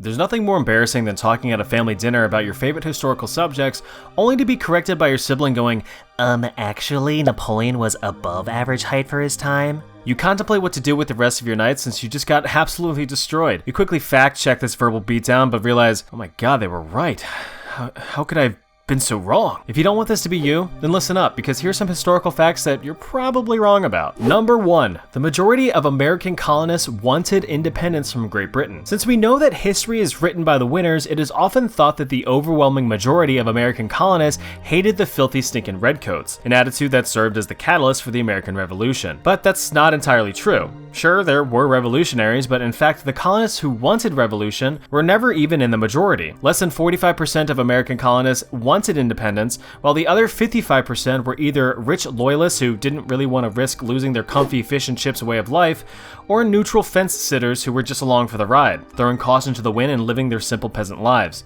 There's nothing more embarrassing than talking at a family dinner about your favorite historical subjects, only to be corrected by your sibling going, actually, Napoleon was above average height for his time. You contemplate what to do with the rest of your night since you just got absolutely destroyed. You quickly fact-check this verbal beatdown, but realize, oh my god, they were right. How could I have been so wrong? If you don't want this to be you, then listen up, because here's some historical facts that you're probably wrong about. Number 1, the majority of American colonists wanted independence from Great Britain. Since we know that history is written by the winners, it is often thought that the overwhelming majority of American colonists hated the filthy stinking redcoats, an attitude that served as the catalyst for the American Revolution. But that's not entirely true. Sure, there were revolutionaries, but in fact, the colonists who wanted revolution were never even in the majority. Less than 45% of American colonists wanted independence, while the other 55% were either rich loyalists who didn't really want to risk losing their comfy fish and chips way of life, or neutral fence sitters who were just along for the ride, throwing caution to the wind and living their simple peasant lives.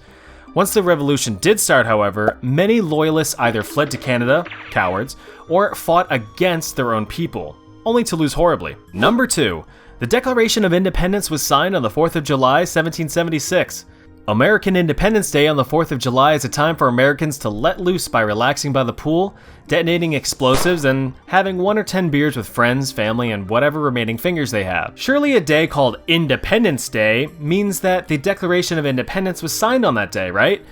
Once the revolution did start, however, many loyalists either fled to Canada, cowards, or fought against their own people, only to lose horribly. Number 2, the Declaration of Independence was signed on the 4th of July, 1776. American Independence Day on the 4th of July is a time for Americans to let loose by relaxing by the pool, detonating explosives, and having 1 or 10 beers with friends, family, and whatever remaining fingers they have. Surely a day called Independence Day means that the Declaration of Independence was signed on that day, right?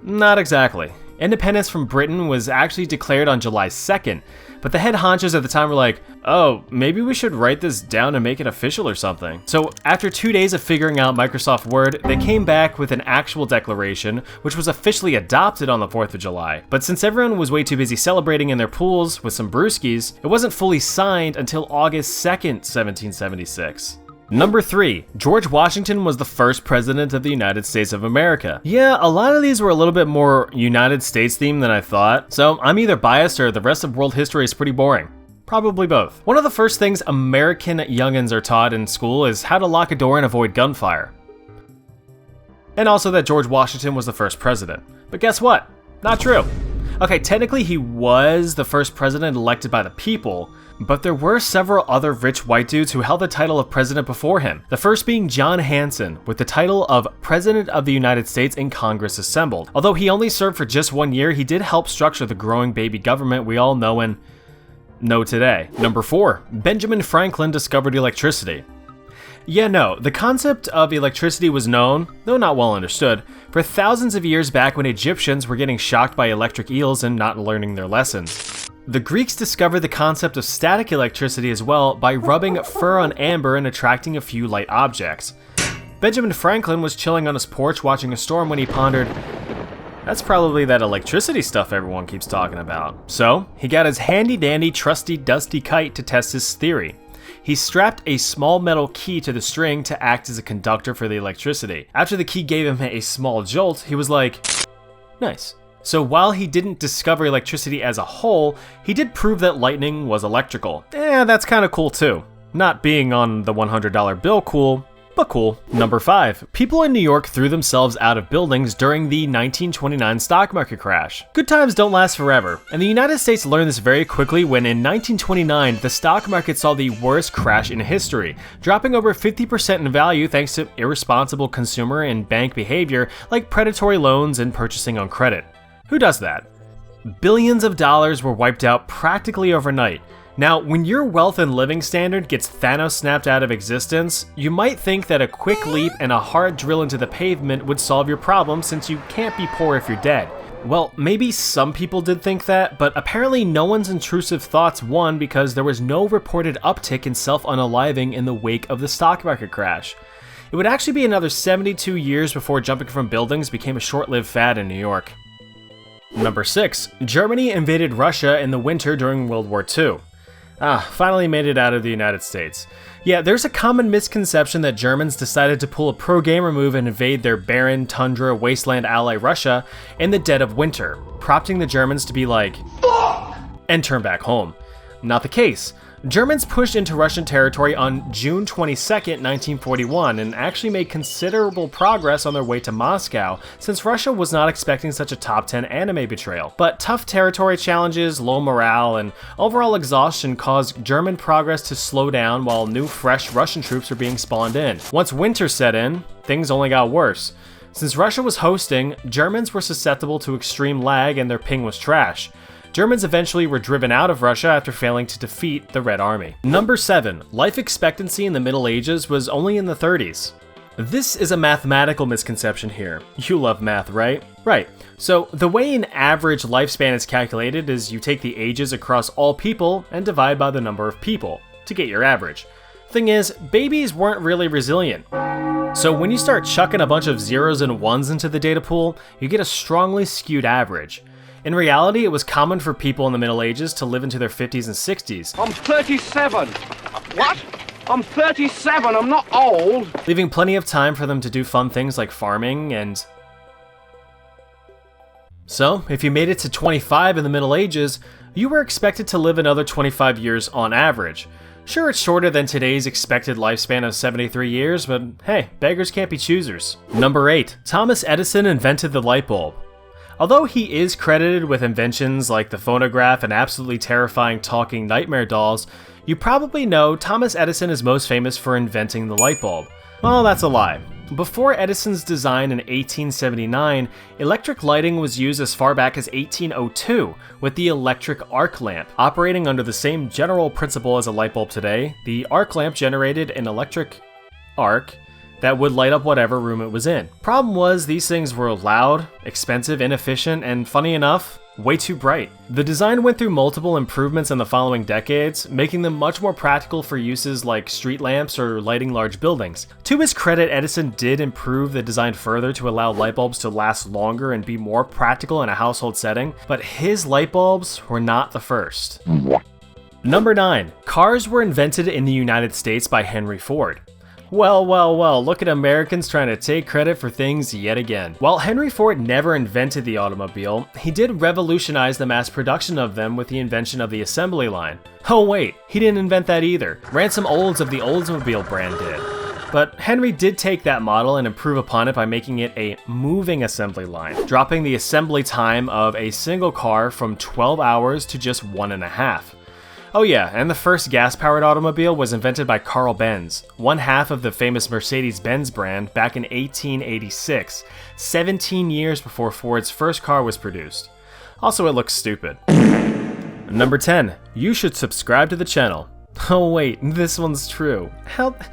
Not exactly. Independence from Britain was actually declared on July 2nd, but the head honchos at the time were like, oh, maybe we should write this down and make it official or something. So after 2 days of figuring out Microsoft Word, they came back with an actual declaration, which was officially adopted on the 4th of July. But since everyone was way too busy celebrating in their pools with some brewskis, it wasn't fully signed until August 2nd, 1776. Number 3, George Washington was the first president of the United States of America. Yeah, a lot of these were a little bit more United States themed than I thought, so I'm either biased or the rest of world history is pretty boring. Probably both. One of the first things American youngins are taught in school is how to lock a door and avoid gunfire. And also that George Washington was the first president. But guess what? Not true. Okay, technically he was the first president elected by the people, but there were several other rich white dudes who held the title of president before him. The first being John Hanson, with the title of President of the United States in Congress assembled. Although he only served for just 1 year, he did help structure the growing baby government we all know and know today. Number 4, Benjamin Franklin discovered electricity. Yeah, no, the concept of electricity was known, though not well understood, for thousands of years back when Egyptians were getting shocked by electric eels and not learning their lessons. The Greeks discovered the concept of static electricity as well by rubbing fur on amber and attracting a few light objects. Benjamin Franklin was chilling on his porch watching a storm when he pondered, that's probably that electricity stuff everyone keeps talking about. So, he got his handy-dandy, trusty, dusty kite to test his theory. He strapped a small metal key to the string to act as a conductor for the electricity. After the key gave him a small jolt, he was like, nice. So while he didn't discover electricity as a whole, he did prove that lightning was electrical. That's kinda cool too. Not being on the $100 bill cool, but cool. Number 5, people in New York threw themselves out of buildings during the 1929 stock market crash. Good times don't last forever, and the United States learned this very quickly when in 1929, the stock market saw the worst crash in history, dropping over 50% in value thanks to irresponsible consumer and bank behavior like predatory loans and purchasing on credit. Who does that? Billions of dollars were wiped out practically overnight. Now, when your wealth and living standard gets Thanos snapped out of existence, you might think that a quick leap and a hard drill into the pavement would solve your problem since you can't be poor if you're dead. Well, maybe some people did think that, but apparently no one's intrusive thoughts won because there was no reported uptick in self-unaliving in the wake of the stock market crash. It would actually be another 72 years before jumping from buildings became a short-lived fad in New York. Number 6, Germany invaded Russia in the winter during World War II. Finally made it out of the United States. Yeah, there's a common misconception that Germans decided to pull a pro-gamer move and invade their barren, tundra, wasteland ally Russia in the dead of winter, prompting the Germans to be like, fuck! And turn back home. Not the case. Germans pushed into Russian territory on June 22nd, 1941, and actually made considerable progress on their way to Moscow, since Russia was not expecting such a top 10 anime betrayal. But tough territory challenges, low morale, and overall exhaustion caused German progress to slow down while new, fresh Russian troops were being spawned in. Once winter set in, things only got worse. Since Russia was hosting, Germans were susceptible to extreme lag and their ping was trash. Germans eventually were driven out of Russia after failing to defeat the Red Army. Number 7. Life expectancy in the Middle Ages was only in the 30s. This is a mathematical misconception here. You love math, right? Right. So the way an average lifespan is calculated is you take the ages across all people and divide by the number of people to get your average. Thing is, babies weren't really resilient. So when you start chucking a bunch of zeros and ones into the data pool, you get a strongly skewed average. In reality, it was common for people in the Middle Ages to live into their 50s and 60s. I'm 37. What? I'm 37, I'm not old. Leaving plenty of time for them to do fun things like farming and... So, if you made it to 25 in the Middle Ages, you were expected to live another 25 years on average. Sure, it's shorter than today's expected lifespan of 73 years, but hey, beggars can't be choosers. Number 8. Thomas Edison invented the light bulb. Although he is credited with inventions like the phonograph and absolutely terrifying talking nightmare dolls, you probably know Thomas Edison is most famous for inventing the light bulb. Well, that's a lie. Before Edison's design in 1879, electric lighting was used as far back as 1802 with the electric arc lamp. Operating under the same general principle as a light bulb today, the arc lamp generated an electric arc that would light up whatever room it was in. Problem was, these things were loud, expensive, inefficient, and funny enough, way too bright. The design went through multiple improvements in the following decades, making them much more practical for uses like street lamps or lighting large buildings. To his credit, Edison did improve the design further to allow light bulbs to last longer and be more practical in a household setting, but his light bulbs were not the first. Number 9. Cars were invented in the United States by Henry Ford. Well, look at Americans trying to take credit for things yet again. While Henry Ford never invented the automobile, he did revolutionize the mass production of them with the invention of the assembly line. Oh wait, he didn't invent that either. Ransom Olds of the Oldsmobile brand did. But Henry did take that model and improve upon it by making it a moving assembly line, dropping the assembly time of a single car from 12 hours to just 1.5. Oh yeah, and the first gas-powered automobile was invented by Carl Benz, one half of the famous Mercedes-Benz brand, back in 1886, 17 years before Ford's first car was produced. Also, it looks stupid. Number 10. You should subscribe to the channel. Oh wait, this one's true. How'd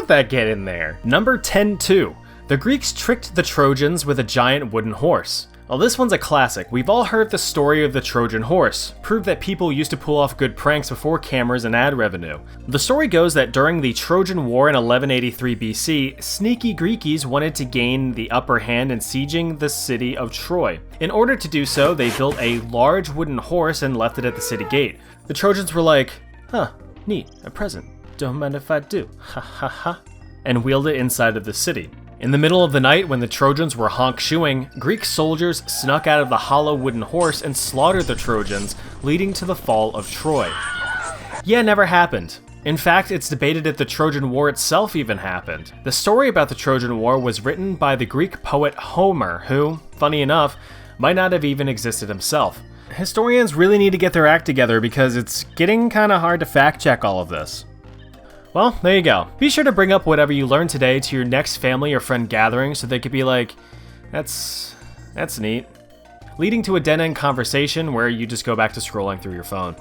that get in there? Number 10-2. The Greeks tricked the Trojans with a giant wooden horse. Well, this one's a classic. We've all heard the story of the Trojan Horse, proved that people used to pull off good pranks before cameras and ad revenue. The story goes that during the Trojan War in 1183 BC, sneaky Greekies wanted to gain the upper hand in sieging the city of Troy. In order to do so, they built a large wooden horse and left it at the city gate. The Trojans were like, huh, neat, a present, don't mind if I do, ha ha ha, and wheeled it inside of the city. In the middle of the night, when the Trojans were honk-shoeing, Greek soldiers snuck out of the hollow wooden horse and slaughtered the Trojans, leading to the fall of Troy. Yeah, never happened. In fact, it's debated if the Trojan War itself even happened. The story about the Trojan War was written by the Greek poet Homer, who, funny enough, might not have even existed himself. Historians really need to get their act together because it's getting kinda hard to fact-check all of this. Well, there you go. Be sure to bring up whatever you learned today to your next family or friend gathering so they could be like, that's neat. Leading to a dead-end conversation where you just go back to scrolling through your phone.